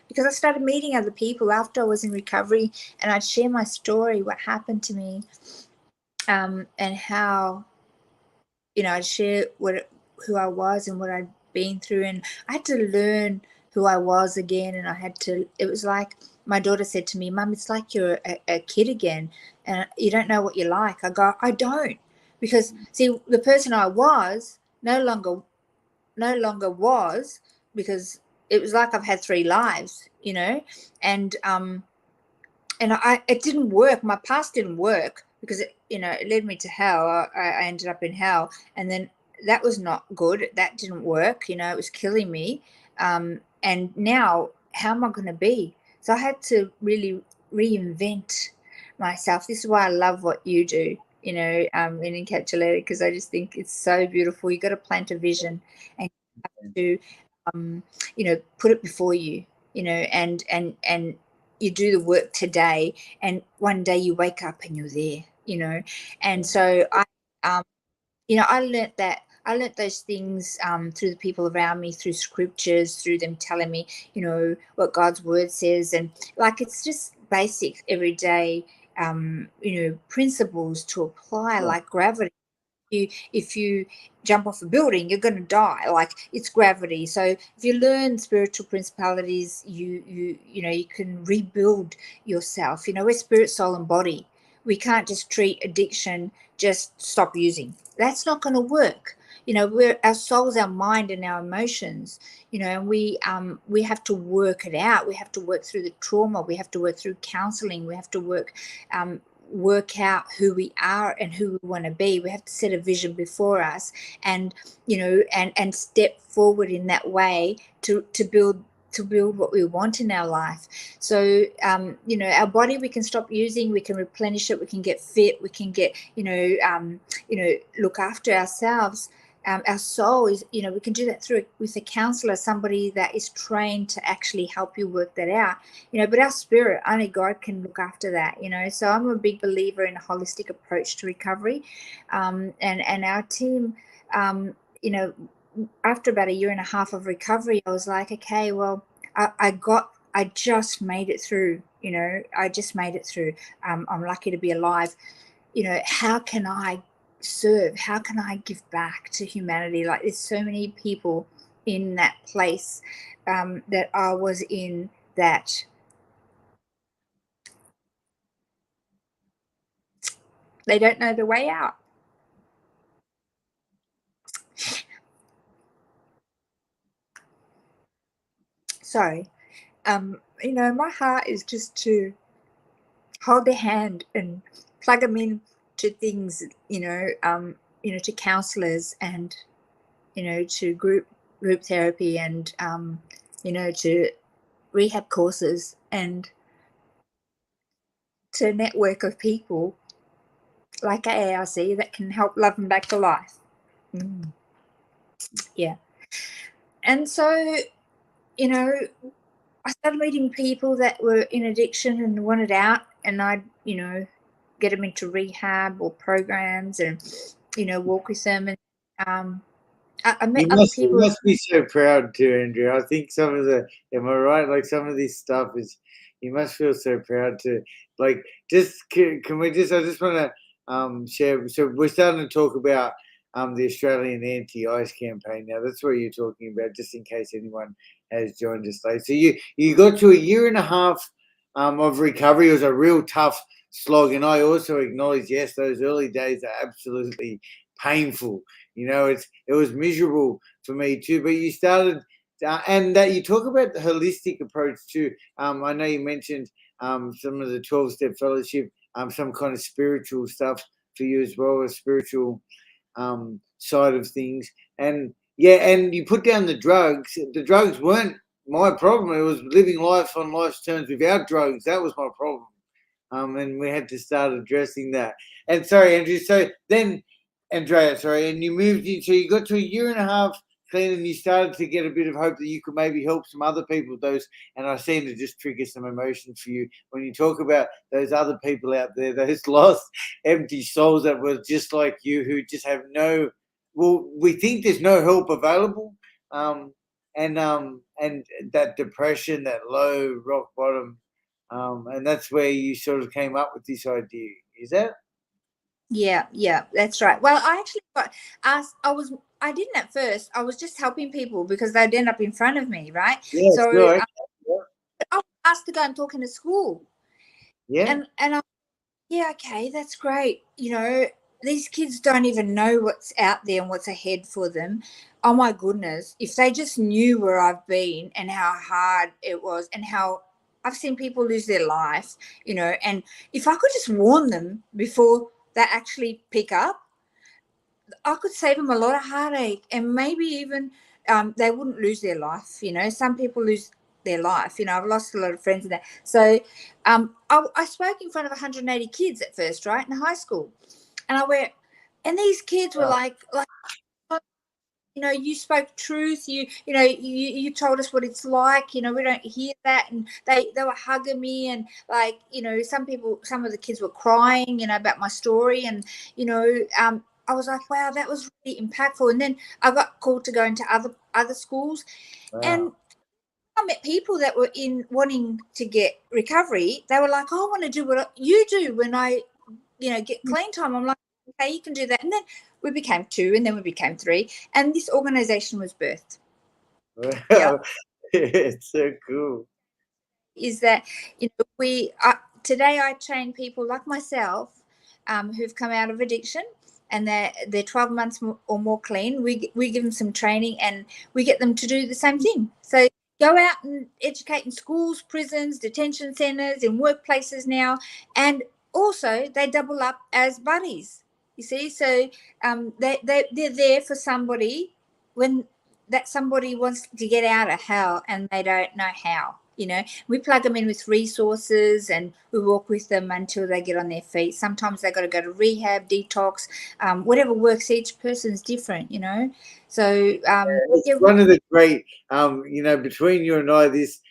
because I started meeting other people after I was in recovery, and I'd share my story, what happened to me, and how, I'd share who I was and what I'd been through, and I had to learn who I was again, and it was like my daughter said to me, Mum, it's like you're a kid again, and you don't know what you're like. I go, I don't, because see, the person I was no longer was, because it was like I've had 3 lives, and it didn't work. My past didn't work because it led me to hell. I ended up in hell, and then that was not good. That didn't work. It was killing me. And now, how am I going to be? So I had to really reinvent myself. This is why I love what you do, in Encapsulated, because I just think it's so beautiful. You got to plant a vision, and you have to, put it before you, and you do the work today, and one day you wake up and you're there, and so I learnt those things through the people around me, through scriptures, through them telling me, what God's word says, and like, it's just basic everyday, principles to apply, like gravity. if you jump off a building, you're going to die. Like, it's gravity. So if you learn spiritual principalities, you know, you can rebuild yourself. You know, we're spirit, soul, and body. We can't just treat addiction, just stop using. That's not going to work. You know, we're our souls, our mind, and our emotions. You know, and we have to work it out. We have to work through the trauma. We have to work through counselling. We have to work out who we are and who we want to be. We have to set a vision before us, and you know, and step forward in that way to build what we want in our life. So you know, our body, we can stop using, we can replenish it, we can get fit, we can get, you know, look after ourselves. Our soul is, you know, we can do that with a counselor, somebody that is trained to actually help you work that out, you know. But our spirit, only God can look after that, you know. So I'm a big believer in a holistic approach to recovery, and our team, you know, after about 1.5 years of recovery, I was like, okay, well, I just made it through, you know. I just made it through. I'm lucky to be alive. You know, how can I serve? How can I give back to humanity? Like, there's so many people in that place that I was in, that they don't know the way out. So, you know, my heart is just to hold their hand and plug them in to things, you know, to counselors, and, you know, to group therapy, and, you know, to rehab courses, and to a network of people like AARC that can help love them back to life. Yeah. And so, you know, I started meeting people that were in addiction and wanted out, and I'd, you know, get them into rehab or programs, and, you know, walk with them. And I met other people. You must be so proud too, Andrea. I think some of the, am I right? Like, some of this stuff is, you must feel so proud to, like, just, can we just, I just want to share. So we're starting to talk about the Australian anti-ice campaign now. That's what you're talking about, just in case anyone has joined us late. So you got to 1.5 years of recovery. It was a real tough slog, and I also acknowledge, yes, those early days are absolutely painful. You know, it was miserable for me too. But you started, and that you talk about the holistic approach too. I know you mentioned some of the 12-step fellowship, some kind of spiritual stuff for you as well, a spiritual side of things. And yeah, and you put down the drugs. The drugs weren't my problem. It was living life on life's terms without drugs. That was my problem. And we had to start addressing that. And sorry, Andrew. So then, Andrea, sorry, and you moved in. So you got to 1.5 years clean, and you started to get a bit of hope that you could maybe help some other people. Those, and I seem to just trigger some emotions for you when you talk about those other people out there, those lost, empty souls that were just like you, who just have no. Well, we think there's no help available, and that depression, that low rock bottom. And that's where you sort of came up with this idea. Is that? Yeah, that's right. Well, I actually got asked. I didn't at first. I was just helping people because they'd end up in front of me, right? Yeah, So sure. I was asked to go and talk in a school, Yeah. and yeah, okay, that's great. You know, these kids don't even know what's out there and what's ahead for them. Oh my goodness, if they just knew where I've been and how hard it was, and how I've seen people lose their life, you know, and if I could just warn them before they actually pick up, I could save them a lot of heartache, and maybe even they wouldn't lose their life. You know, some people lose their life. You know, I've lost a lot of friends in that. So I spoke in front of 180 kids at first, right, in high school, and I went, and these kids were like, you know, you spoke truth. You told us what it's like. You know, we don't hear that, and they were hugging me, and like, you know, some of the kids were crying, you know, about my story, and you know, I was like, wow, that was really impactful. And then I got called to go into other schools, and I met people that were in wanting to get recovery. They were like, I want to do what you do when I, you know, get clean time. I'm like, okay, you can do that. And then we became 2, and then we became 3, and this organization was birthed. Yeah. Wow. It's so cool. Is that, we today I train people like myself, who've come out of addiction, and they're 12 months or more clean. We give them some training, and we get them to do the same thing. So go out and educate in schools, prisons, detention centers, in workplaces now, and also they double up as buddies. You see, so they're there for somebody when that somebody wants to get out of hell and they don't know how. We plug them in with resources, and we walk with them until they get on their feet. Sometimes they've got to go to rehab, detox, whatever works. Each person's different. So It's one of the great, between you and I, this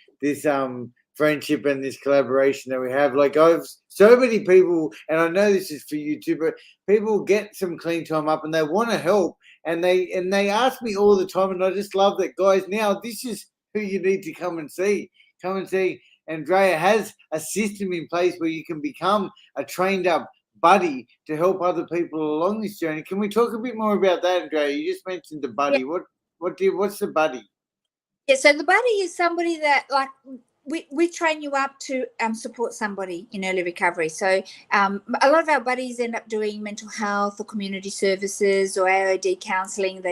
friendship and this collaboration that we have. Like, I've so many people, and I know this is for you too, but people get some clean time up and they want to help, and they ask me all the time, and I just love that, guys. Now this is who you need to come and see. Come and see. Andrea has a system in place where you can become a trained up buddy to help other people along this journey. Can we talk a bit more about that, Andrea? You just mentioned the buddy. Yeah. What's the buddy? Yeah, so the buddy is somebody that, like, we train you up to support somebody in early recovery. So a lot of our buddies end up doing mental health or community services or AOD counselling.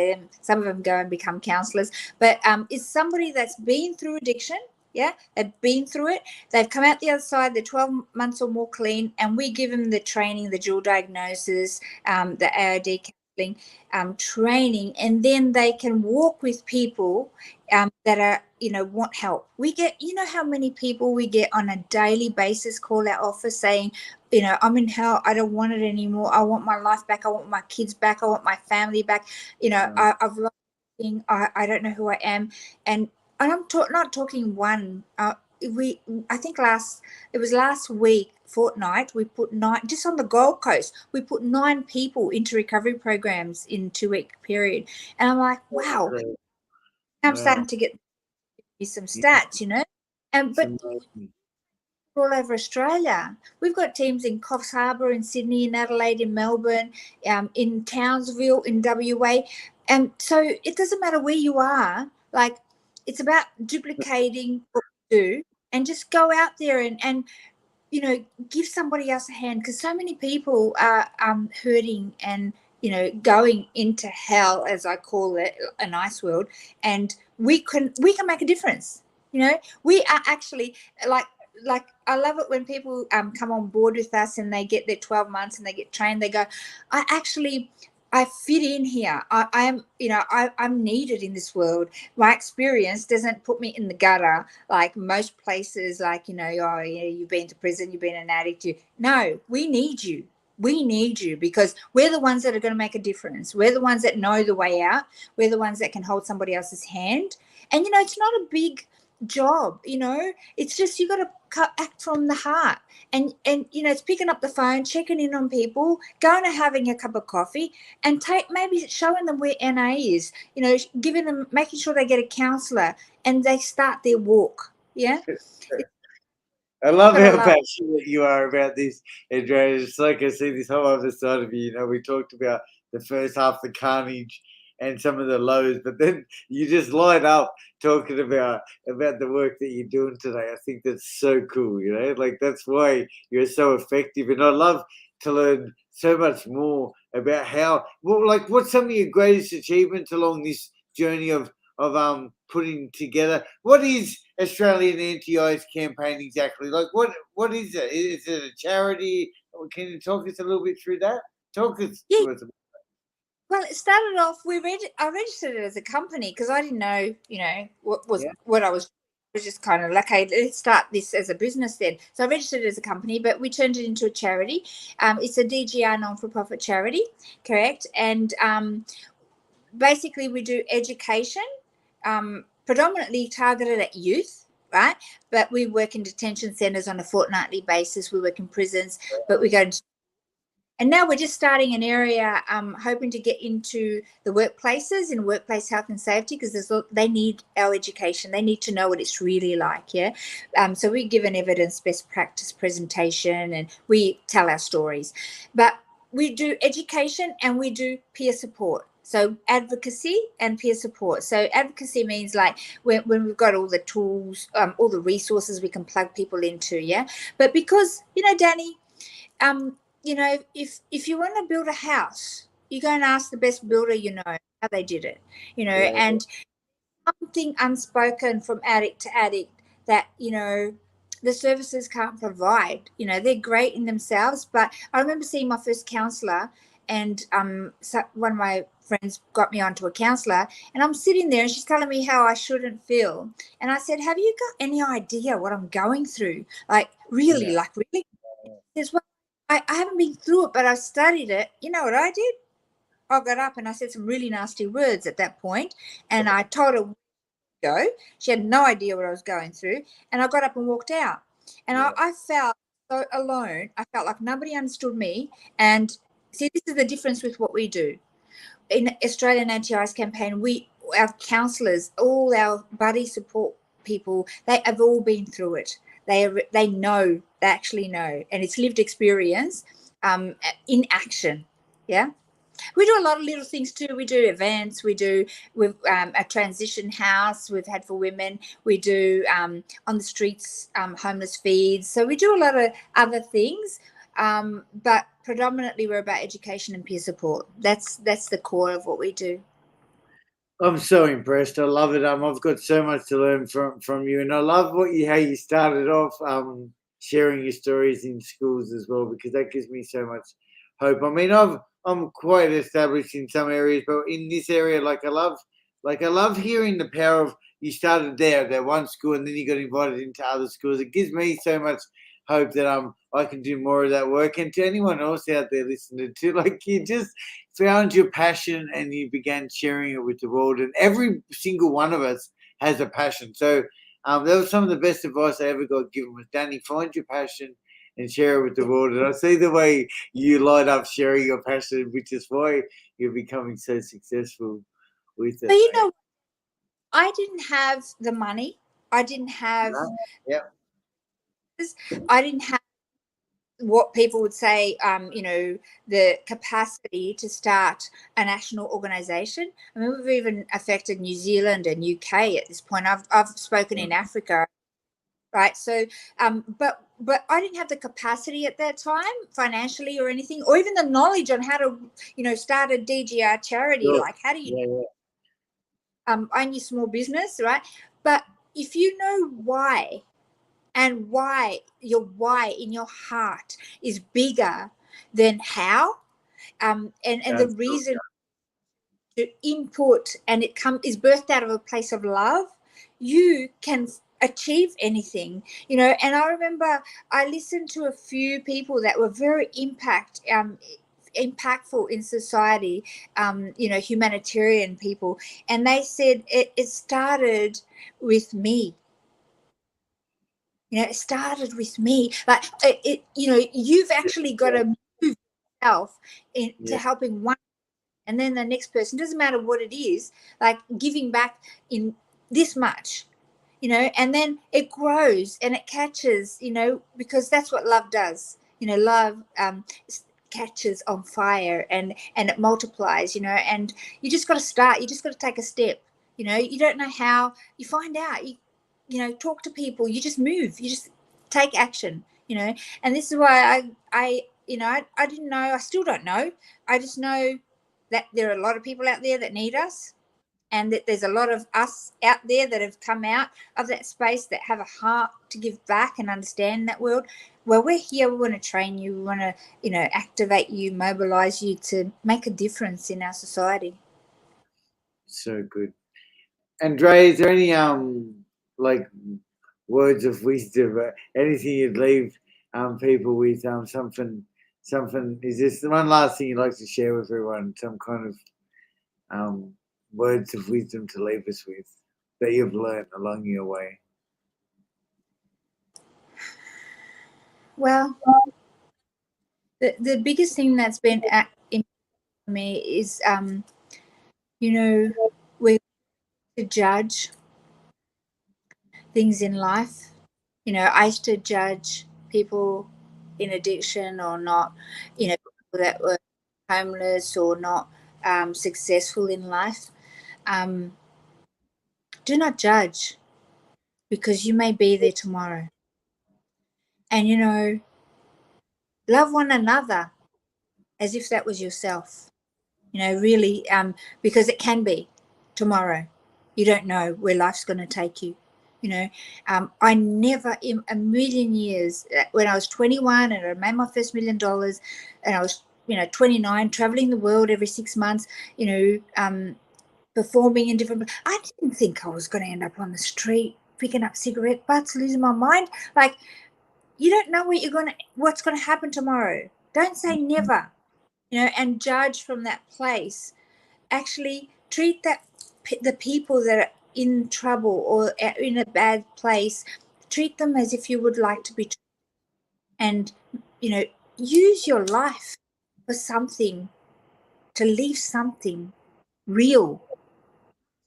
Some of them go and become counsellors, but it's somebody that's been through addiction. Yeah, they've been through it. They've come out the other side. They're 12 months or more clean, and we give them the training, the dual diagnosis, the AOD counselling training, and then they can walk with people that are, want help. We get, how many people we get on a daily basis call our office saying, I'm in hell. I don't want it anymore. I want my life back. I want my kids back. I want my family back. I've lost everything. I don't know who I am. And I'm not talking one. I think it was last week, fortnight, we put 9, just on the Gold Coast, we put 9 people into recovery programs in 2-week period. And I'm like, wow, I'm starting to get some stats, but all over Australia. We've got teams in Coffs Harbour, in Sydney, in Adelaide, in Melbourne, in Townsville, in WA. And so it doesn't matter where you are, like, it's about duplicating what we do and just go out there and give somebody else a hand, because so many people are hurting and, going into hell, as I call it, a nice world, and we can make a difference. We are actually like I love it when people come on board with us and they get their 12 months and they get trained. They go, I fit in here. I am, I'm needed in this world. My experience doesn't put me in the gutter like most places, like, you've been to prison, you've been an addict. No, we need you. We need you, because we're the ones that are going to make a difference. We're the ones that know the way out. We're the ones that can hold somebody else's hand. And, it's not a big job, it's just you got to act from the heart, and it's picking up the phone, checking in on people, going and having a cup of coffee, and maybe showing them where NA is, giving them, making sure they get a counsellor and they start their walk. Yeah. I love how passionate you are about this, Andrea. It's like I see this whole other side of you. We talked about the first half, the carnage and some of the lows, but then you just light up talking about the work that you're doing today. I think that's so cool, like that's why you're so effective. And I love to learn so much more about what's some of your greatest achievements along this journey of putting together. What is Australian Anti-Ice campaign exactly? Like, what is it? Is it a charity? Can you talk us a little bit through that? Talk us to us. Well, it started off, I registered it as a company because I didn't know, what I was just kind of like, okay, let's start this as a business then. So I registered it as a company, but we turned it into a charity. It's a DGR non-for-profit charity, correct? And basically we do education, predominantly targeted at youth, right? But we work in detention centres on a fortnightly basis. We work in prisons, but we go to, and now we're just starting an area, hoping to get into the workplaces, in workplace health and safety, because they need our education. They need to know what it's really like, yeah? So we give an evidence-based practice presentation and we tell our stories. But we do education and we do peer support. So advocacy and peer support. So advocacy means like when we've got all the tools, all the resources we can plug people into, yeah. But because, you know, Danny, you know, if you want to build a house, you go and ask the best builder you know how they did it, you know, Yeah. and something unspoken from addict to addict that, you know, the services can't provide. You know, they're great in themselves, but I remember seeing my first counsellor, and so one of my friends got me onto a counsellor, and I'm sitting there and she's telling me how I shouldn't feel, and I said, have you got any idea what I'm going through? Like really, Yeah. like really? She says, well, I haven't been through it, but I've studied it. You know what I did? I got up and I said some really nasty words at that point, and I told her go. She had no idea what I was going through. And I got up and walked out. And I felt so alone. I felt like nobody understood me. And see, this is the difference with what we do. In Australian Anti-ICE campaign, our counsellors, all our buddy support people, they have all been through it. They know, they actually know. And it's lived experience in action. Yeah. We do a lot of little things too. We do events. We've a transition house we've had for women. We do on the streets homeless feeds. So we do a lot of other things, but predominantly we're about education and peer support. That's the core of what we do. I'm so impressed. I love it. I've got so much to learn from you, and I love how you started off sharing your stories in schools as well, because that gives me so much hope. I mean, I'm quite established in some areas, but in this area, I love hearing the power of you started there at that one school, and then you got invited into other schools. It gives me so much hope that I can do more of that work. And to anyone else out there listening to, like, you just found your passion and you began sharing it with the world. And every single one of us has a passion. So that was some of the best advice I ever got given was, Danny, find your passion and share it with the world. And I see the way you light up sharing your passion, which is why you're becoming so successful with it. But you know, I didn't have the money. I didn't have. Yeah. I didn't have what people would say, you know, the capacity to start a national organisation. I mean, we've even affected New Zealand and UK at this point. I've spoken in Africa, right? So, but I didn't have the capacity at that time, financially or anything, or even the knowledge on how to, you know, start a DGR charity. Sure. Like, how do you? Yeah. I knew small business, right? But if you know why, and why in your heart is bigger than how, and the reason to input, and it is birthed out of a place of love, you can achieve anything, you know. And I remember I listened to a few people that were very impactful in society, you know, humanitarian people, and they said it started with me. You know, it started with me. Like you know, you've actually got to move yourself into helping one, and then the next person. Doesn't matter what it is. Like giving back in this much, you know, and then it grows and it catches. You know, because that's what love does. You know, love catches on fire and it multiplies. You know, and you just got to start. You just got to take a step. You know, you don't know how. You find out. You know, talk to people. You just move. You just take action. You know, and this is why I you know, I didn't know. I still don't know. I just know that there are a lot of people out there that need us, and that there's a lot of us out there that have come out of that space that have a heart to give back and understand that world. Well, we're here. We want to train you. We want to, you know, activate you, mobilize you to make a difference in our society. So good. Andrea, is there any like words of wisdom, anything you'd leave people with, something? Is this the one last thing you'd like to share with everyone? Some kind of um words of wisdom to leave us with that you've learned along your way? Well, the biggest thing that's been in me is, you know, we to judge things in life. You know, I used to judge people in addiction or not, you know, that were homeless or not successful in life. Do not judge, because you may be there tomorrow. And, love one another as if that was yourself, really, because it can be tomorrow. You don't know where life's going to take you. I never in a million years, when I was 21 and I made my first $1 million, and I was, 29, traveling the world every 6 months, performing in different, I didn't think I was going to end up on the street picking up cigarette butts, losing my mind. Like, you don't know what's going to happen tomorrow. Don't say never, and judge from that place. Actually treat the people that are in trouble or in a bad place, treat them as if you would like to be treated. And, use your life for something, to leave something real,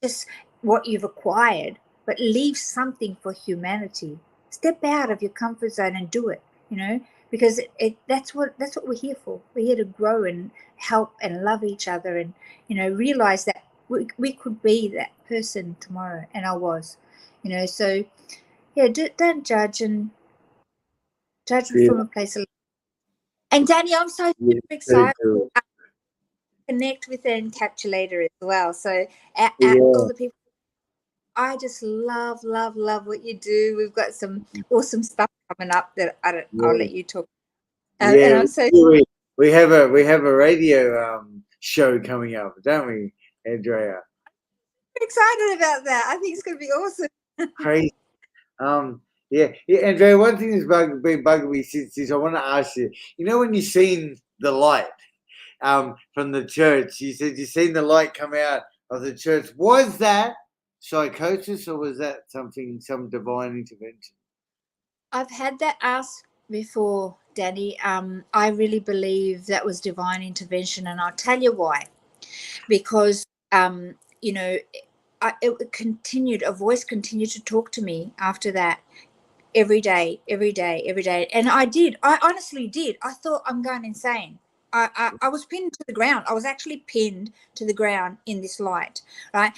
just what you've acquired, but leave something for humanity. Step out of your comfort zone and do it, because that's what we're here for. We're here to grow and help and love each other, and realize that we could be that person tomorrow. And I was, so yeah, don't judge, and judge from a place of love. And Danny, I'm so super excited to connect with the encapsulator as well. So all the people, I just love what you do. We've got some awesome stuff coming up that I'll let you talk. And I'm so we have a radio show coming up, don't we, Andrea? excited about that. I think it's going to be awesome. Crazy. Yeah, Andrea, one thing that's been bugging me since I want to ask you, when you've seen the light from the church, you said you've seen the light come out of the church. Was that psychosis, or was that some divine intervention? I've had that asked before, Danny. I really believe that was divine intervention, and I'll tell you why. Because it continued. A voice continued to talk to me after that, every day, and I honestly did. I thought, I'm going insane. I was pinned to the ground. I was actually pinned to the ground in this light, right?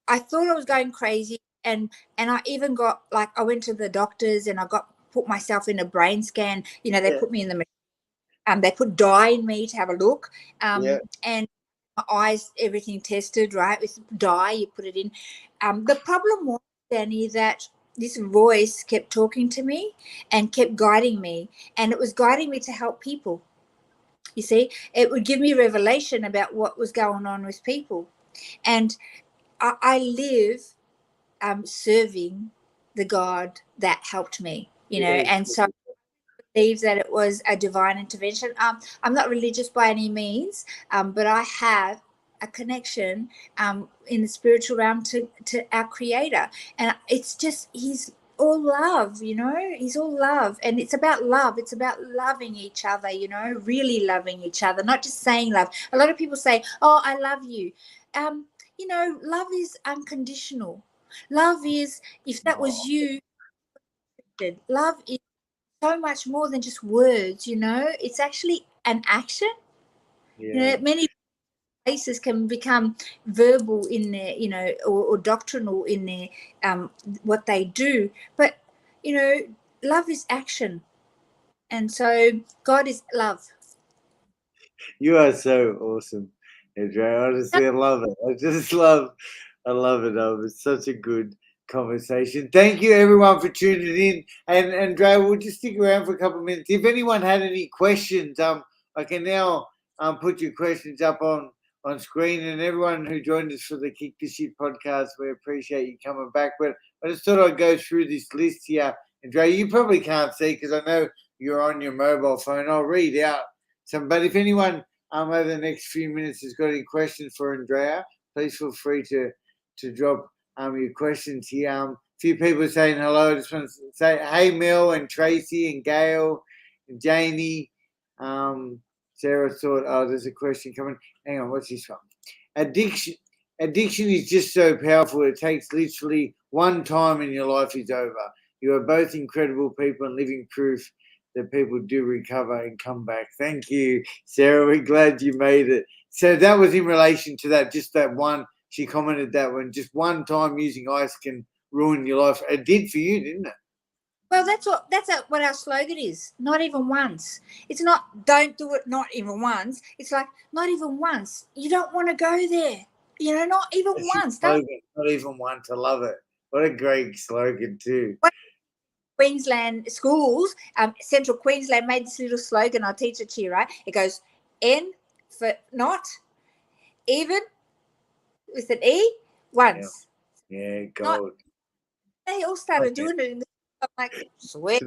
I thought I was going crazy, and I even got, like, I went to the doctors and I put myself in a brain scan. They put me in the they put dye in me to have a look, and my eyes, everything tested, right, with dye, you put it in. The problem was, Danny, that this voice kept talking to me and kept guiding me, and it was guiding me to help people. You see, it would give me revelation about what was going on with people, and I live serving the God that helped me, and so I believe that it was a divine intervention. I'm not religious by any means, but I have a connection in the spiritual realm to our Creator, and it's just, He's all love, He's all love, and it's about love. It's about loving each other, really loving each other, not just saying love. A lot of people say, "Oh, I love you." Love is unconditional. Love is, if that was you, love is so much more than just words. It's actually an action. Many places can become verbal in their, or doctrinal in their what they do, but love is action, and so God is love. You are so awesome, Andrea. Honestly, I love it. I love it. It's such a good conversation. Thank you, everyone, for tuning in. And Andrea, we'll just stick around for a couple of minutes. If anyone had any questions, I can now put your questions up on screen. And everyone who joined us for the Kick the Shit podcast, we appreciate you coming back. But I just thought I'd go through this list here. Andrea, you probably can't see because I know you're on your mobile phone. I'll read out some. But if anyone over the next few minutes has got any questions for Andrea, please feel free to drop your questions here. A few people saying hello. I just want to say, hey, Mel and Tracy and Gail and Janie. Sarah thought, there's a question coming. Hang on, what's this one? Addiction is just so powerful. It takes literally one time and your life is over. You are both incredible people and living proof that people do recover and come back. Thank you, Sarah. We're glad you made it. So that was in relation to that, just that one. She commented that one, just one time using ice can ruin your life. It did for you, didn't it? Well, that's what our slogan is. Not even once. It's not don't do it. Not even once. It's like not even once. You don't want to go there. Not even That's your once. slogan, not even one to love it. What a great slogan too. Queensland schools, Central Queensland made this little slogan. I'll teach it to you, right? It goes N for not, even with an E, once. Yeah, Not, gold. they all started doing it. I'm like, sweet.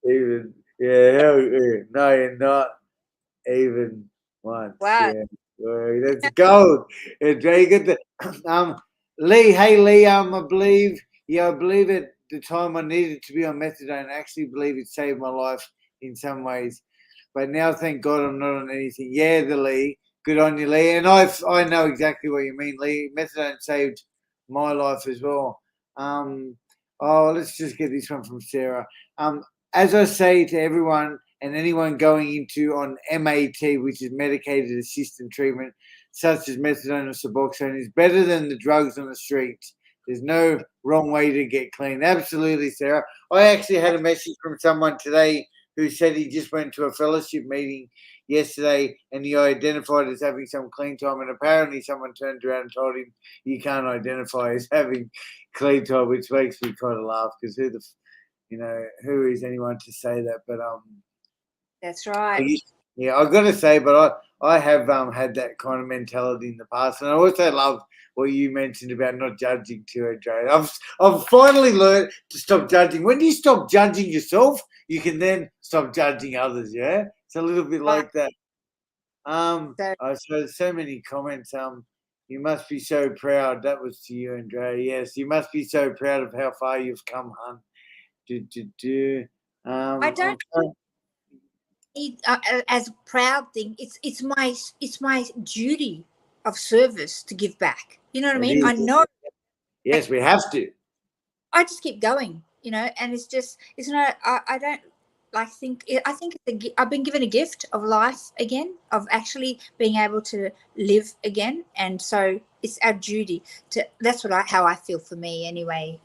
Even, yeah, no, you're not even once. Wow. Yeah, well, that's gold. And you get the Lee. Hey, Lee. I believe at the time I needed to be on methadone. I actually believe it saved my life in some ways, but now thank God I'm not on anything. Yeah, the Lee. Good on you, Lee. And I know exactly what you mean, Lee. Methadone saved my life as well. Let's just get this one from Sarah. As I say to everyone and anyone going into on MAT, which is medicated assisted treatment, such as methadone or Suboxone, is better than the drugs on the streets. There's no wrong way to get clean. Absolutely, Sarah. I actually had a message from someone today who said he just went to a fellowship meeting yesterday and he identified as having some clean time, and apparently someone turned around and told him you can't identify as having clean time, which makes me kind of laugh because who is anyone to say that? But That's right. I've got to say, but I have had that kind of mentality in the past, and I also love what you mentioned about not judging too, Andrea. I've finally learned to stop judging. When you stop judging yourself, you can then stop judging others. Yeah, it's a little bit like that. So many comments. You must be so proud. That was to you, Andrea. Yes, you must be so proud of how far you've come, hun. I don't need as a proud thing. It's my duty of service to give back. You know what I mean? I know. Yes, we have to. I just keep going, and it's not. I don't like think. I think I've been given a gift of life again, of actually being able to live again, and so it's our duty to. That's how I feel for me, anyway.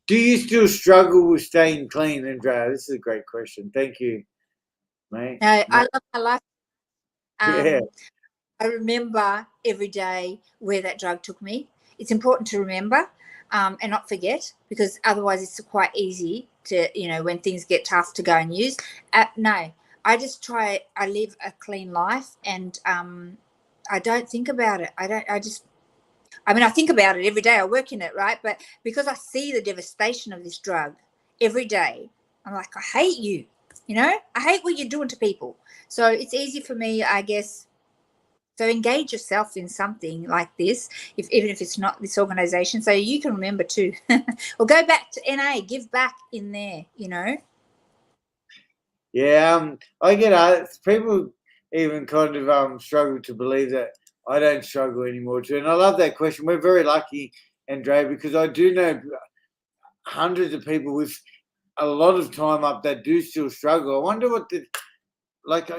Do you still struggle with staying clean, Andrea? This is a great question. Thank you, mate. No, I love my life. Yeah. I remember every day where that drug took me. It's important to remember and not forget, because otherwise it's quite easy to, when things get tough, to go and use. No, I just I live a clean life, and I don't think about it. I think about it every day. I work in it, right? But because I see the devastation of this drug every day, I'm like, I hate you. I hate what you're doing to people. So it's easy for me, I guess. So engage yourself in something like this, even if it's not this organization, so you can remember too. Or go back to NA, give back in there, Yeah, I get people even kind of struggle to believe that I don't struggle anymore too. And I love that question. We're very lucky, Andrea, because I do know hundreds of people with a lot of time up that do still struggle. I wonder what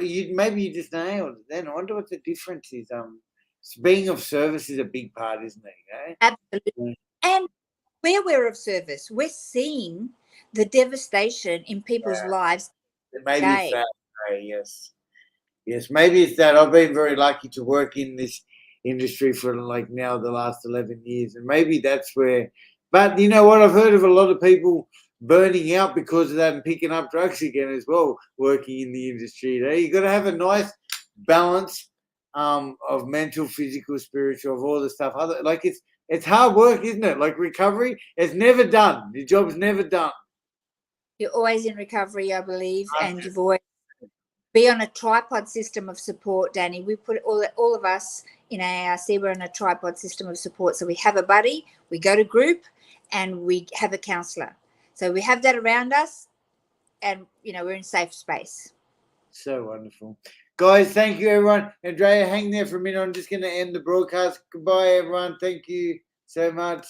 maybe you just nailed it then. I wonder what the difference is. Being of service is a big part, isn't it? Absolutely. And we're of service. We're seeing the devastation in people's lives. Maybe it's that. Yes. Yes, maybe it's that. I've been very lucky to work in this industry for now the last 11 years. And maybe that's where, but you know what? I've heard of a lot of people burning out because of that and picking up drugs again as well, working in the industry. You've got to have a nice balance of mental, physical, spiritual, of all the stuff. It's hard work, isn't it? Like recovery, it's never done. Your job's never done. You're always in recovery, I believe, and you've always be on a tripod system of support, Danny. We put all of us in ARC, we're on a tripod system of support. So we have a buddy, we go to group, and we have a counsellor. So we have that around us, and we're in safe space. So wonderful. Guys, thank you, everyone. Andrea, hang there for a minute. I'm just going to end the broadcast. Goodbye, everyone. Thank you so much.